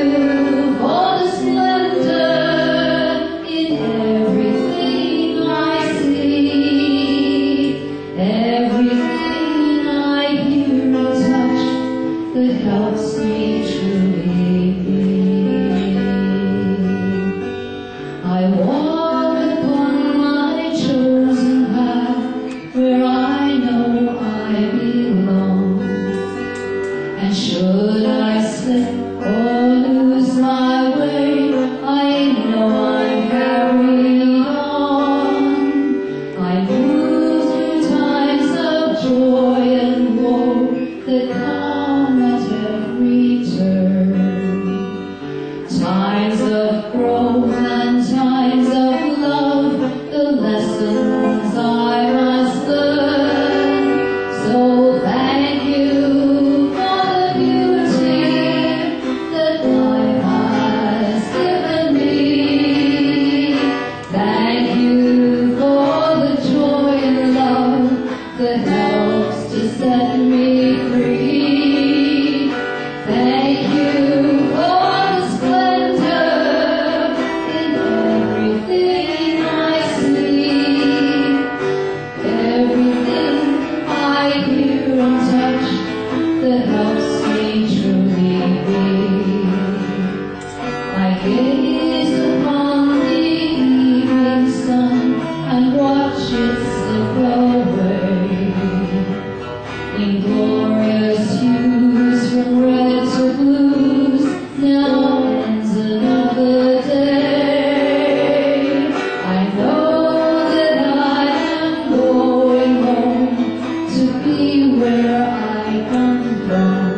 for the splendor in everything I see, everything I hear and touch that helps me truly be. I walk upon my chosen path where I know I belong. And should I slip or lose my way, I know I'm carried on. I move through times of joy and woe that come at every turn. Times of growth and times of love, the lessons I must learn. So thank you for the beauty that life has given me. Thank you for the joy and love that helps to set me free. Thank you for the splendor in everything I see, everything I hear and touch that helps me truly be. I gaze upon the evening sun and watch it slip away in glorious hues from red to blues. Now ends another day. I know that I am going home to be where I come from.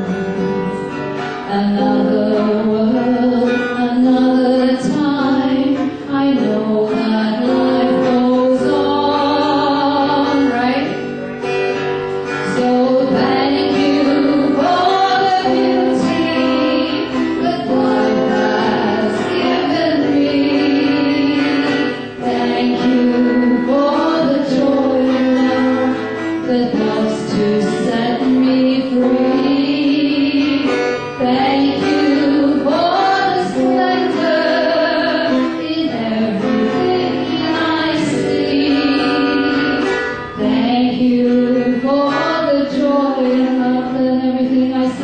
Another world, another time. I know that life goes on, right? So thank you for the beauty that life has given me. Thank you for the joy and love that helps to set me free. Thank you for the splendor in everything I see. Thank you for the joy and love in everything I see.